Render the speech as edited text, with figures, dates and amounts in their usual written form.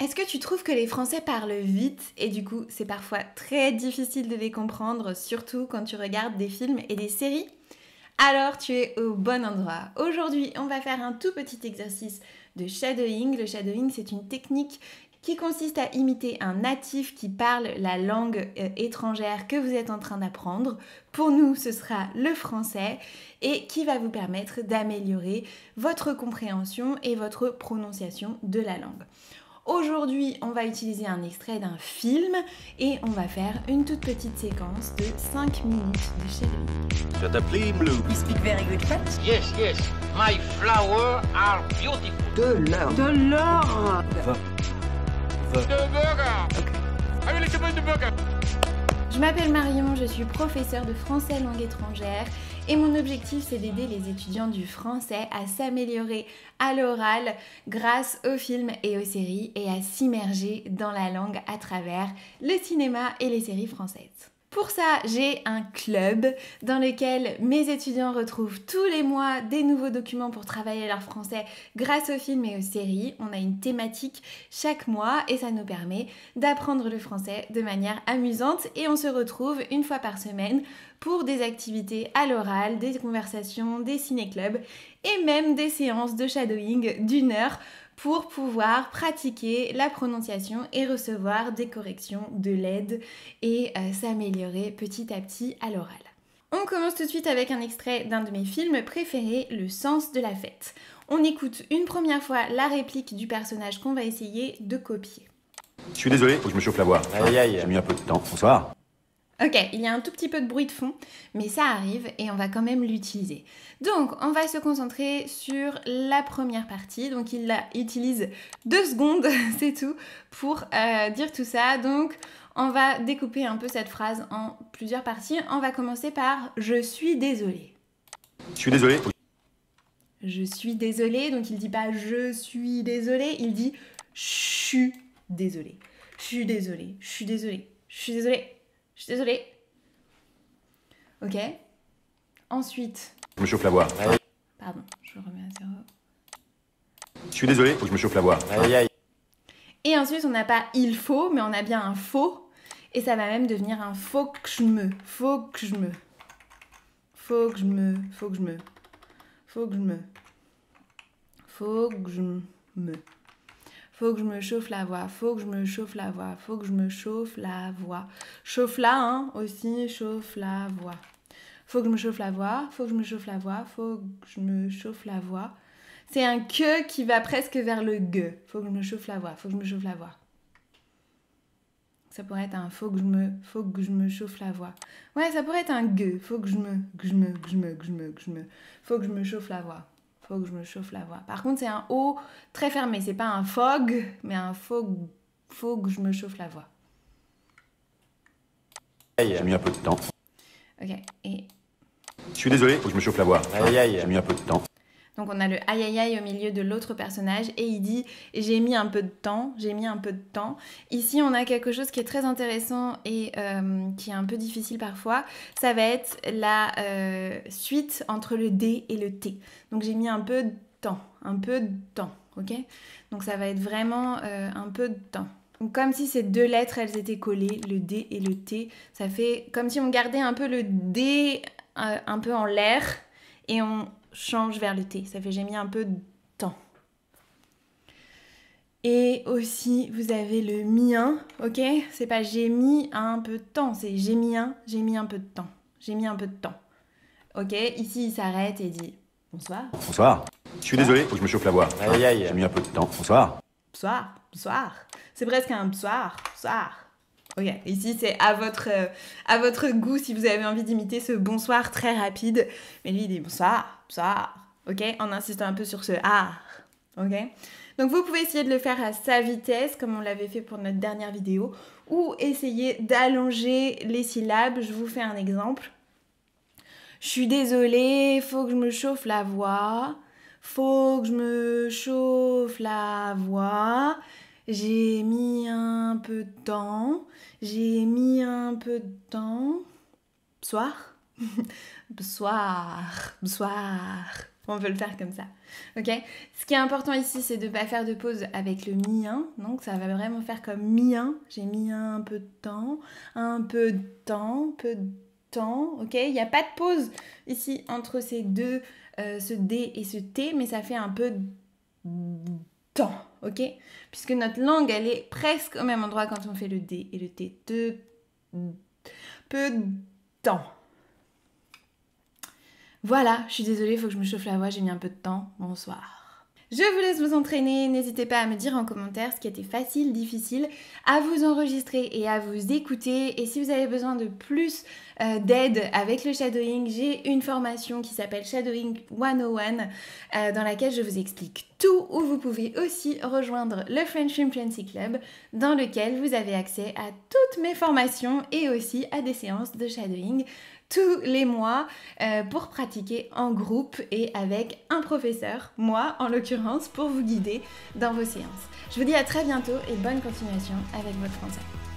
Est-ce que tu trouves que les Français parlent vite et du coup c'est parfois très difficile de les comprendre, surtout quand tu regardes des films et des séries? Alors tu es au bon endroit. Aujourd'hui on va faire un tout petit exercice de shadowing. Le shadowing c'est une technique qui consiste à imiter un natif qui parle la langue étrangère que vous êtes en train d'apprendre. Pour nous ce sera le français et qui va vous permettre d'améliorer votre compréhension et votre prononciation de la langue. Aujourd'hui, on va utiliser un extrait d'un film et on va faire une toute petite séquence de 5 minutes de shadowing. Je t'appelle Blue. You speak very good French? Yes, yes. My flowers are beautiful. De l'or. De l'or. The burger. Okay. I will recommend the burger. Je m'appelle Marion, je suis professeure de français langue étrangère et mon objectif c'est d'aider les étudiants du français à s'améliorer à l'oral grâce aux films et aux séries et à s'immerger dans la langue à travers le cinéma et les séries françaises. Pour ça, j'ai un club dans lequel mes étudiants retrouvent tous les mois des nouveaux documents pour travailler leur français grâce aux films et aux séries. On a une thématique chaque mois et ça nous permet d'apprendre le français de manière amusante et on se retrouve une fois par semaine pour des activités à l'oral, des conversations, des ciné-clubs et même des séances de shadowing d'1 heure pour pouvoir pratiquer la prononciation et recevoir des corrections, de l'aide et s'améliorer petit à petit à l'oral. On commence tout de suite avec un extrait d'un de mes films préférés, Le sens de la fête. On écoute une première fois la réplique du personnage qu'on va essayer de copier. Je suis désolé, faut que je me chauffe la voix. Aïe, aïe. J'ai mis un peu de temps. Bonsoir. Ok, il y a un tout petit peu de bruit de fond, mais ça arrive et on va quand même l'utiliser. Donc, on va se concentrer sur la première partie. Donc, il utilise 2 secondes, c'est tout, pour dire tout ça. Donc, on va découper un peu cette phrase en plusieurs parties. On va commencer par « Je suis désolée ». Je suis désolé. Je suis désolée, donc il dit pas « je suis désolée », il dit « je suis désolée ». Je suis désolée, je suis désolée, je suis désolée. Je suis désolée. Ok. Ensuite. Je me chauffe la voix. Pardon, je remets à 0. Je suis désolé, faut que je me chauffe la voix. Aïe, aïe. Et ensuite, on n'a pas il faut, mais on a bien un faut. Et ça va même devenir un faut que je me. Faut que je me. Faut que je me. Faut que je me. Faut que je me. Faut que je me. Faut que je me chauffe la voix, faut que je me chauffe la voix, faut que je me chauffe la voix. Chauffe là, hein, aussi, chauffe la voix. Faut que je me chauffe la voix, faut que je me chauffe la voix, faut que je me chauffe la voix. C'est un que qui va presque vers le ge. Faut que je me chauffe la voix, faut que je me chauffe la voix. Ça pourrait être un faut que je me chauffe la voix. Ouais, ça pourrait être un ge. Faut que je me chauffe la voix. Faut que je me chauffe la voix. Par contre, c'est un O très fermé. C'est pas un fog, mais un faut que je me chauffe la voix. J'ai mis un peu de temps. Ok. Et Je suis désolé, faut que je me chauffe la voix. Aïe, aïe. J'ai mis un peu de temps. donc on a le aïe aïe aïe au milieu de l'autre personnage et il dit j'ai mis un peu de temps, j'ai mis un peu de temps. Ici on a quelque chose qui est très intéressant et qui est un peu difficile parfois. Ça va être la suite entre le D et le T. Donc j'ai mis un peu de temps, ok? Donc ça va être vraiment un peu de temps. Donc comme si ces 2 lettres elles étaient collées, le D et le T, ça fait comme si on gardait un peu le D un peu en l'air et on change vers le T. Ça fait j'ai mis un peu de temps. Et aussi, vous avez le mien, ok? C'est pas j'ai mis un peu de temps, c'est j'ai mis un peu de temps. J'ai mis un peu de temps. Ok? Ici, il s'arrête et dit bonsoir. Bonsoir. Je suis désolé, faut que je me chauffe la voix. Aïe, aïe. J'ai mis un peu de temps. Bonsoir. Bonsoir, bonsoir. C'est presque un bonsoir, bonsoir. Ok, ici c'est à votre goût si vous avez envie d'imiter ce bonsoir très rapide. Mais lui il dit bonsoir, bonsoir, ok, en insistant un peu sur ce ah, ok. Donc vous pouvez essayer de le faire à sa vitesse comme on l'avait fait pour notre dernière vidéo ou essayer d'allonger les syllabes. Je vous fais un exemple. Je suis désolée, faut que je me chauffe la voix. Faut que je me chauffe la voix. J'ai mis un peu de temps. J'ai mis un peu de temps. Bonsoir. Bonsoir. Bonsoir. On peut le faire comme ça, ok? Ce qui est important ici, c'est de ne pas faire de pause avec le mi-1. Donc, ça va vraiment faire comme mi-1. J'ai mis un peu de temps, un peu de temps, peu de temps, ok? Il n'y a pas de pause ici entre ces deux, ce D et ce T, mais ça fait un peu de temps, ok? Puisque notre langue, elle est presque au même endroit quand on fait le D et le T. Peu de temps. Voilà, je suis désolée, il faut que je me chauffe la voix, j'ai mis un peu de temps. Bonsoir. Je vous laisse vous entraîner, n'hésitez pas à me dire en commentaire ce qui était facile, difficile, à vous enregistrer et à vous écouter. Et si vous avez besoin de plus d'aide avec le shadowing, j'ai une formation qui s'appelle Shadowing 101 dans laquelle je vous explique tout, où vous pouvez aussi rejoindre le French Influency Club dans lequel vous avez accès à toutes mes formations et aussi à des séances de shadowing tous les mois pour pratiquer en groupe et avec un professeur, moi en l'occurrence, pour vous guider dans vos séances. Je vous dis à très bientôt et bonne continuation avec votre français.